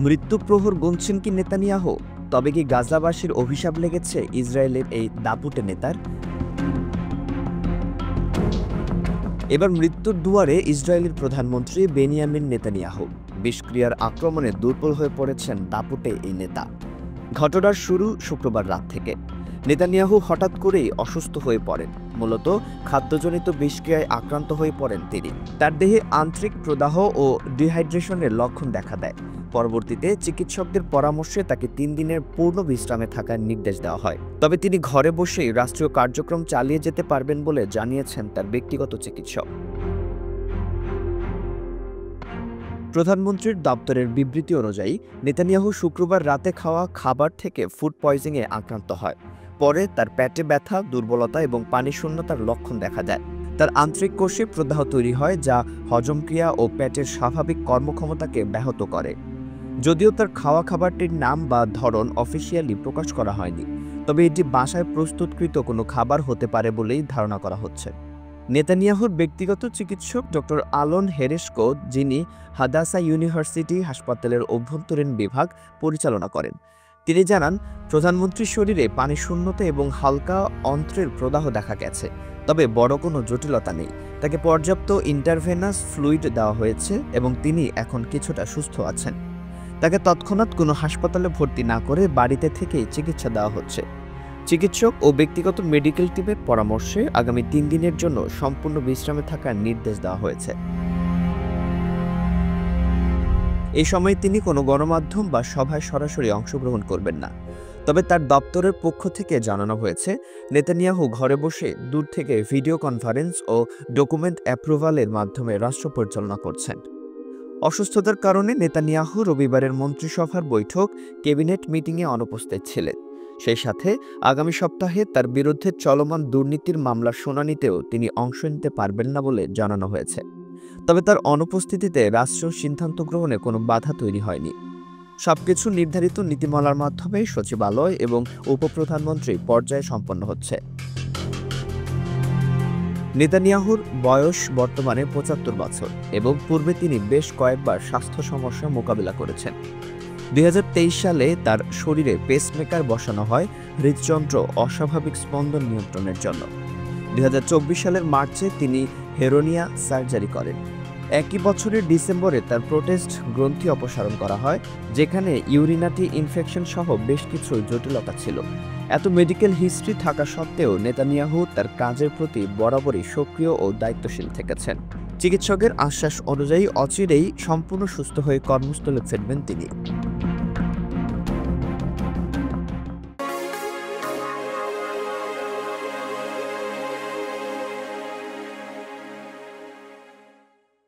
মৃত্যু প্রহর গুনছেন কি নেতানিয়াহু? তবে কি গাজাবাসীর অভিশাপ লেগেছে ইসরায়েলের এই দাপুটে নেতার? এবার মৃত্যুর দুয়ারে ইসরায়েলের প্রধানমন্ত্রী বেনিয়ামিন নেতানিয়াহু। বিষক্রিয়ার আক্রমণে দুর্বল হয়ে পড়েছেন দাপুটে এই নেতা। ঘটনার শুরু শুক্রবার রাত থেকে। নেতানিয়াহু হঠাৎ করেই অসুস্থ হয়ে পড়েন। মূলত খাদ্যজনিত বিষক্রিয়ায় আক্রান্ত হয়ে পড়েন তিনি। তার দেহে আন্ত্রিক প্রদাহ ও ডিহাইড্রেশনের লক্ষণ দেখা দেয়। পরবর্তীতে চিকিৎসকদের পরামর্শে তাকে ৩ দিনের পূর্ণ বিশ্রামে থাকার নির্দেশ দেওয়া হয়। তবে তিনি ঘরে বসেই রাষ্ট্রীয় কার্যক্রম চালিয়ে যেতে পারবেন বলে জানিয়েছেন তার ব্যক্তিগত চিকিৎসক। প্রধানমন্ত্রীর দপ্তরের বিবৃতি অনুযায়ী নেতানিয়াহু শুক্রবার রাতে খাওয়া খাবার থেকে ফুড পয়জনিংয়ে আক্রান্ত হয়। পরে তার পেটে ব্যথা, দুর্বলতা এবং পানিশূন্যতার লক্ষণ দেখা যায়। তার আন্ত্রিক কোষে প্রদাহ তৈরি হয়, যা হজমক্রিয়া ও পেটের স্বাভাবিক কর্মক্ষমতাকে ব্যাহত করে। যদিও তার খাওয়া খাবারটির নাম বা ধরন অফিসিয়ালি প্রকাশ করা হয়নি, তবে এটি বাসায় প্রস্তুতকৃত কোনো খাবার হতে পারে বলেই ধারণা করা হচ্ছে। নেতানিয়াহুর ব্যক্তিগত চিকিৎসক ডক্টর আলোন হেরেশকো, যিনি হাদাসা ইউনিভার্সিটি হাসপাতালের অভ্যন্তরীণ বিভাগ পরিচালনা করেন, তিনি জানান, প্রধানমন্ত্রীর শরীরে পানিশূন্যতা এবং হালকা অন্ত্রের প্রদাহ দেখা গেছে, তবে বড় কোনো জটিলতা নেই। তাকে পর্যাপ্ত ইন্টারভেনাস ফ্লুইড দেওয়া হয়েছে এবং তিনি এখন কিছুটা সুস্থ আছেন। তাকে তৎক্ষণাৎ কোনো হাসপাতালে ভর্তি না করে বাড়িতে থেকেই চিকিৎসা দেওয়া হচ্ছে। চিকিৎসক ও ব্যক্তিগত মেডিকেল টিমের পরামর্শে আগামী ৩ দিনের জন্য সম্পূর্ণ বিশ্রামে থাকার নির্দেশ দেওয়া হয়েছে। এই সময় তিনি কোনো গণমাধ্যম বা সভায় সরাসরি অংশগ্রহণ করবেন না। তবে তার দপ্তরের পক্ষ থেকে জানানো হয়েছে, নেতানিয়াহু ঘরে বসে দূর থেকে ভিডিও কনফারেন্স ও ডকুমেন্ট অ্যাপ্রুভালের মাধ্যমে রাষ্ট্র পরিচালনা করছেন। অসুস্থতার কারণে নেতানিয়াহু রবিবারের মন্ত্রিসভার বৈঠক, ক্যাবিনেট মিটিংয়ে অনুপস্থিত ছিলেন। সেই সাথে আগামী সপ্তাহে তার বিরুদ্ধে চলমান দুর্নীতির মামলার শুনানিতেও তিনি অংশ নিতে পারবেন না বলে জানানো হয়েছে। তবে তার অনুপস্থিতিতে রাষ্ট্রীয় সিদ্ধান্ত গ্রহণে কোনো বাধা তৈরি হয়নি। সবকিছু নির্ধারিত নীতিমালার মাধ্যমে সচিবালয় এবং উপপ্রধানমন্ত্রী পর্যায়ে সম্পন্ন হচ্ছে। নেতানিয়াহুর বয়স বর্তমানে ৭৫ বছর এবং পূর্বে তিনি বেশ কয়েকবার স্বাস্থ্য সমস্যার মোকাবিলা করেছেন। ২০২৩ সালে তার শরীরে পেসমেকার বসানো হয় হৃদযন্ত্র অস্বাভাবিক স্পন্দন নিয়ন্ত্রণের জন্য। ২০২৪ সালের মার্চে তিনি হেরোনিয়া সার্জারি করেন। একই বছরের ডিসেম্বরে তার প্রোটেস্ট গ্রন্থি অপসারণ করা হয়, যেখানে ইউরিনারি ইনফেকশন সহ বেশ কিছু জটিলতা ছিল। এত মেডিকেল হিস্ট্রি থাকা সত্ত্বেও নেতানিয়াহু তার কাজের প্রতি বরাবরই সক্রিয় ও দায়িত্বশীল থেকেছেন। চিকিৎসকের আশ্বাস অনুযায়ী অচিরেই সম্পূর্ণ সুস্থ হয়ে কর্মস্থলে ফিরবেন তিনি।